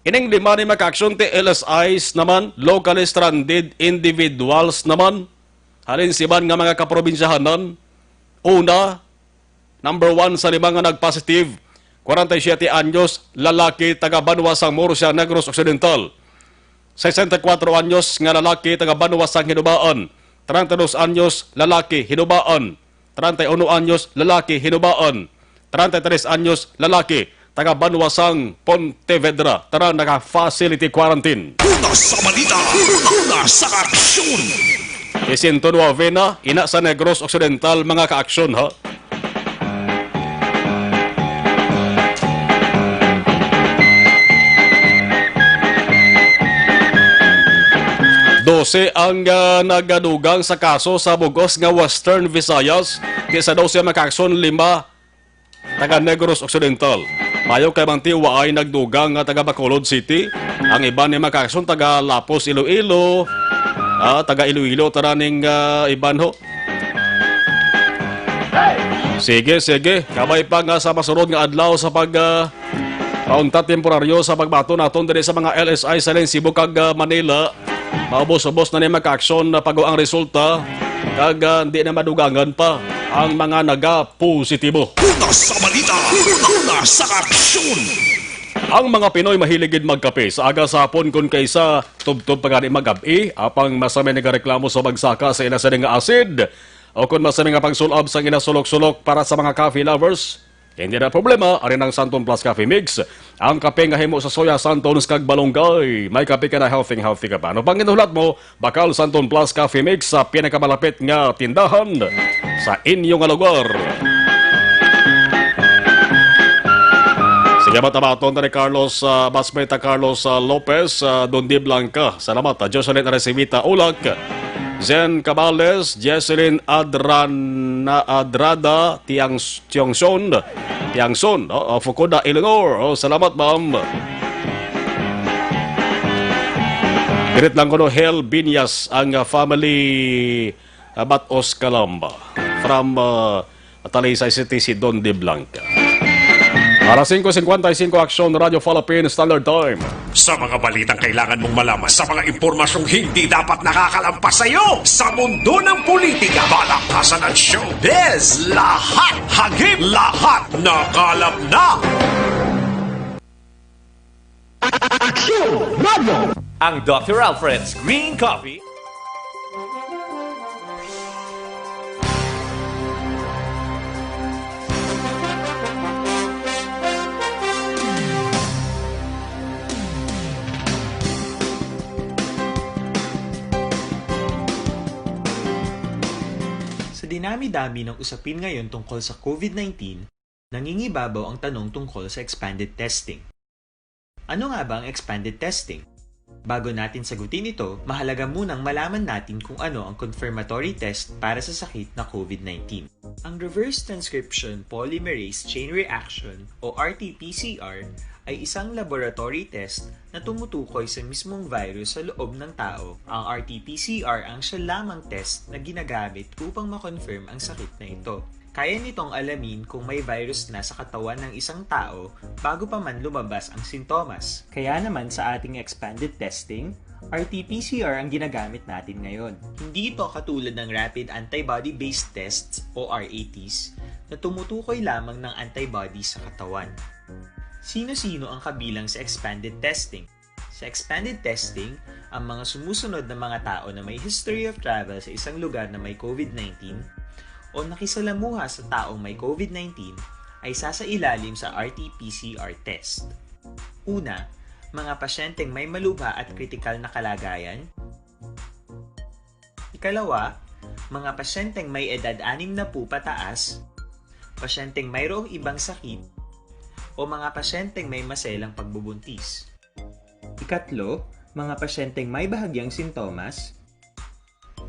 Ining 5 ni maka-aksyon ti LSIs naman, locally stranded individuals naman. Halin siban nga mga kaprobinsyahanan. Una, number 1 sa 5 nga nag-positive, 47 anyos, lalaki, taga Banwa sang Murcia, Negros Occidental. 64 anyos nga lalaki, taga Banwa sang Hinubaan. 32 anyos, lalaki, Hinubaan. 31 anyos, lalaki, Hinubaan. 33 anyos, lalaki, taga Banwa sang Pontevedra. Tara, naka-facility quarantine. Una sa balita, una sa aksyon. 109 na, ina sa Negros Occidental, mga ka-aksyon, ha? Dose ang nagadugang sa kaso sa bugos nga Western Visayas. Kesa 12 maka-aksyon, 5 taga Negros Occidental. Mayo kay Mantiwa ay nagdugang nga taga Bacolod City. Ang iba ni maka-aksyon taga Lapos, Iloilo. Taga Iloilo, taraning iban ho. Sige. Kabay pa nga sa masunod nga adlaw sa paunta temporaryo sa pagbato naton diri sa mga LSI sa Cebu kag Manila. Maubos-ubos na ni maka-aksyon na pag ang resulta kag hindi na madugangan pa ang mga naga-positibo. Una sa balita, una sa aksyon. Ang mga Pinoy mahiligid magkape sa aga sa hapon kung kaysa tubtob pagani magabi apang masami nagareklamo sa bagsaka sa inasading nga acid o kung masami nga pagsulab sa inasulok-sulok para sa mga coffee lovers. Hindi na problema, arin ang Santon Plus Coffee Mix. Ang kape nga himo sa soya, Santons kag balonggay. May kape ka na healthy ka pa. Ano pang inulat mo, bakal Santon Plus Coffee Mix sa pinakamalapit nga tindahan sa inyong lugar. Sige batabaton na ni Carlos Basmeta Carlos Lopez Dondi Blanca. Salamat. Jocelyn Aresivita Ulak. Zen Cabales, Jesselyn Adrada, Tiangson, Fukuda, Illinois. Salamat, ma'am. Pirit lang ko no, Hel Binyas, ang family Batos Calamba from Talisay City, si Don de Blanca. Para 5:55 Aksyon Radio Philippine Standard Time. Sa mga balitang kailangan mong malaman, sa mga impormasyong hindi dapat nakakalampas sa iyo, sa mundo ng politika, balakasan at showbiz, lahat hagip, lahat nakalap na. Aksyon Radio! Ang Dr. Alfred's Green Coffee. Sa dinami-dami ng usapin ngayon tungkol sa COVID-19, nangingibabaw ang tanong tungkol sa expanded testing. Ano nga ba ang expanded testing? Bago natin sagutin ito, mahalaga munang malaman natin kung ano ang confirmatory test para sa sakit na COVID-19. Ang reverse transcription polymerase chain reaction o RT-PCR ay isang laboratory test na tumutukoy sa mismong virus sa loob ng tao. Ang RT-PCR ang siya lamang test na ginagamit upang makonfirm ang sakit na ito. Kaya nitong alamin kung may virus na sa katawan ng isang tao bago pa man lumabas ang sintomas. Kaya naman sa ating expanded testing, RT-PCR ang ginagamit natin ngayon. Hindi ito katulad ng rapid antibody-based tests o RATs na tumutukoy lamang ng antibodies sa katawan. Sino-sino ang kabilang sa expanded testing? Sa expanded testing, ang mga sumusunod na mga tao na may history of travel sa isang lugar na may COVID-19 o nakisalamuha sa taong may COVID-19 ay sasailalim sa RT-PCR test. Una, mga pasyenteng may malubha at kritikal na kalagayan. Ikalawa, mga pasyenteng may edad 60 pataas, pasyenteng mayroong ibang sakit, o mga pasyenteng may maselang pagbubuntis. Ikatlo, mga pasyenteng may bahagyang sintomas.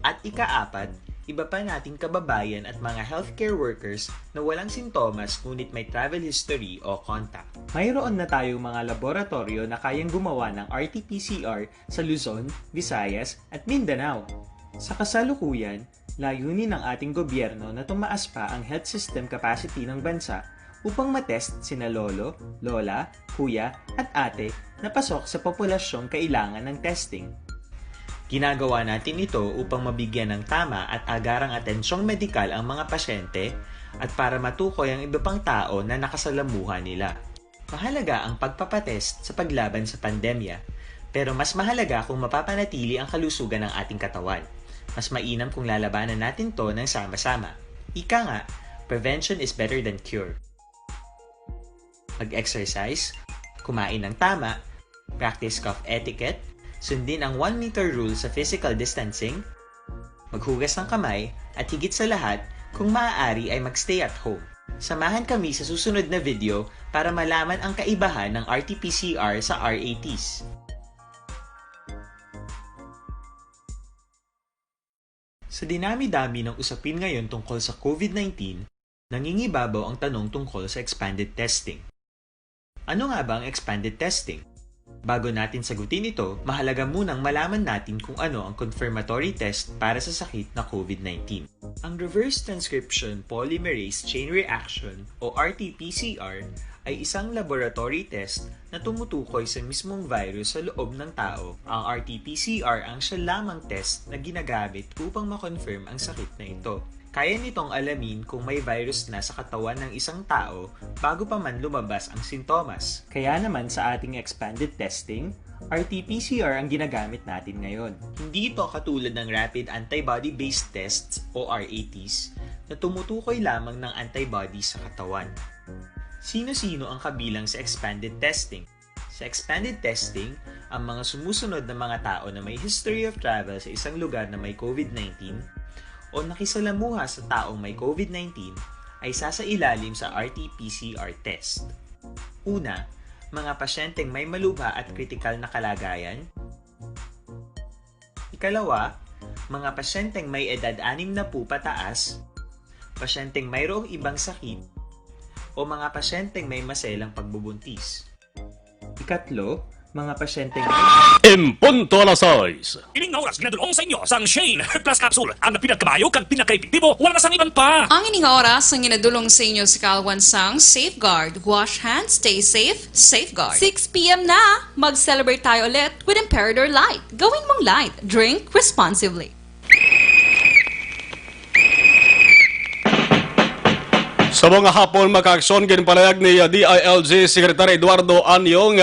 At ikaapat, iba pa nating kababayan at mga healthcare workers na walang sintomas ngunit may travel history o contact. Mayroon na tayong mga laboratorio na kayang gumawa ng RT-PCR sa Luzon, Visayas at Mindanao. Sa kasalukuyan, layunin ng ating gobyerno na tumaas pa ang health system capacity ng bansa upang matest sina lolo, lola, kuya at ate na pasok sa populasyong kailangan ng testing. Ginagawa natin ito upang mabigyan ng tama at agarang atensyong medikal ang mga pasyente at para matukoy ang iba pang tao na nakasalamuha nila. Mahalaga ang pagpapatest sa paglaban sa pandemya, pero mas mahalaga kung mapapanatili ang kalusugan ng ating katawan. Mas mainam kung lalabanan natin to ng sama-sama. Ika nga, prevention is better than cure. Mag-exercise, kumain ng tama, practice cough etiquette, sundin ang 1 meter rule sa physical distancing, maghugas ng kamay, at higit sa lahat, kung maaari ay magstay at home. Samahan kami sa susunod na video para malaman ang kaibahan ng RT-PCR sa RATs. Sa dinami-dami ng usapin ngayon tungkol sa COVID-19, nangingibabaw ang tanong tungkol sa expanded testing. Ano nga ba ang expanded testing? Bago natin sagutin ito, mahalaga munang malaman natin kung ano ang confirmatory test para sa sakit na COVID-19. Ang reverse transcription polymerase chain reaction o RT-PCR ay isang laboratory test na tumutukoy sa mismong virus sa loob ng tao. Ang RT-PCR ang siya lamang test na ginagamit upang makonfirm ang sakit na ito. Kaya nitong alamin kung may virus na sa katawan ng isang tao bago pa man lumabas ang sintomas. Kaya naman sa ating expanded testing, RT-PCR ang ginagamit natin ngayon. Hindi ito katulad ng rapid antibody-based tests o RATs na tumutukoy lamang ng antibodies sa katawan. Sino-sino ang kabilang sa expanded testing? Sa expanded testing, ang mga sumusunod na mga tao na may history of travel sa isang lugar na may COVID-19 o nakisalamuha sa taong may COVID-19 ay sasailalim sa RT-PCR test. Una, mga pasyenteng may malubha at kritikal na kalagayan. Ikalawa, mga pasyenteng may edad 60 pataas, pasyenteng mayroong ibang sakit, o mga pasyenteng may maselang pagbubuntis. Ikatlo, mga pasyenteng Impunto alas 6. Ining nga oras ginadulong sa inyo sang Shane Plus Capsule. Ang pinagkabayo kag pinakaepektibo, wala na sang iban pa. Ang ining oras ang ginadulong sa inyo si Kalwan sang Safeguard. Wash hands, stay safe, Safeguard. 6 p.m. na! Mag-celebrate tayo ulit with Imperator Light. Gawin mong light. Drink responsibly. Sa mga hapon, maka-aksyon, ginpalayag ni DILG Secretary Eduardo Anyong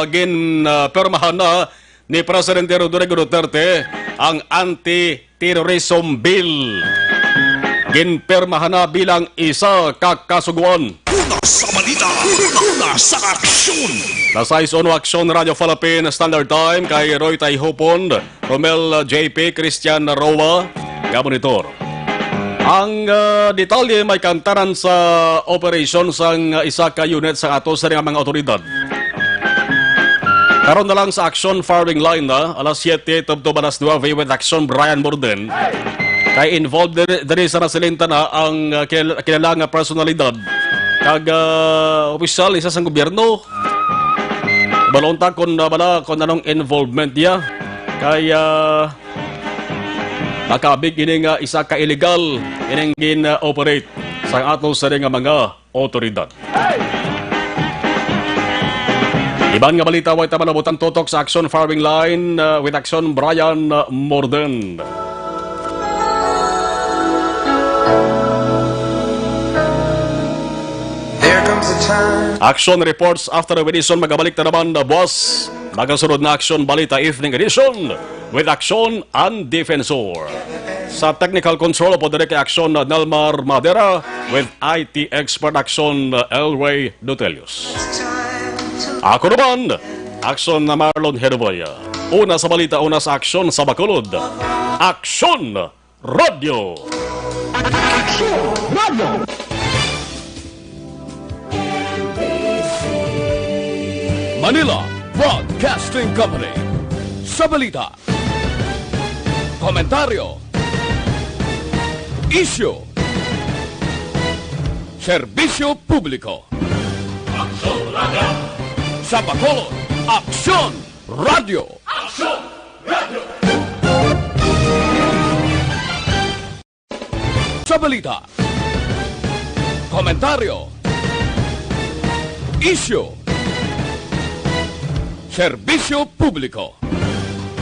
ginpermahan na ni Presidente Rodrigo Duterte ang Anti-Terrorism Bill. Ginpermahan na bilang isa kakasuguan. Una sa balita, una sa aksyon. Nasais ono Aksyon Radio Philippine Standard Time kay Roy Taihopon, Romel JP, Christian Roa, Gabonitor. Ang detalye may kantaran sa operation sang isa ka unit sa ato sa mga otoridad. Karon na lang sa Aksyon firing line na alas 7 tubto alas 9 with Aksyon Brian Morden. Kay involved diri sa nasilinta na ang kilala nga personalidad kag opisyal isa sa gobyerno. Balonta kon anong involvement niya kay nakabig ini nga isa ka illegal ining gin-operate sa ato sa nga mga otoridad. Iban nga balita way tamanabutan tutok sa Aksyon firing line with Aksyon Brian Morden. Aksyon reports after the edition magabalik na naman na boss. Magasunod na Aksyon Balita Evening Edition with Aksyon and Defensor. Sa technical control po direct Aksyon Nelmar Madera with IT expert Aksyon Elway Dutelius. Ako naman, Aksyon na Marlon Genovea. Una sa balita, una sa Aksyon sa Bacolod. Aksyon Radio. Aksyon Radio. Manila Broadcasting Company. Sa balita, komentaryo, isyu, serbisyo publiko. Aksyon Radio. Sa Bacolod, Aksyon Radio. Aksyon Radio. Sa balita, komentaryo, isyu, serbisyo publiko.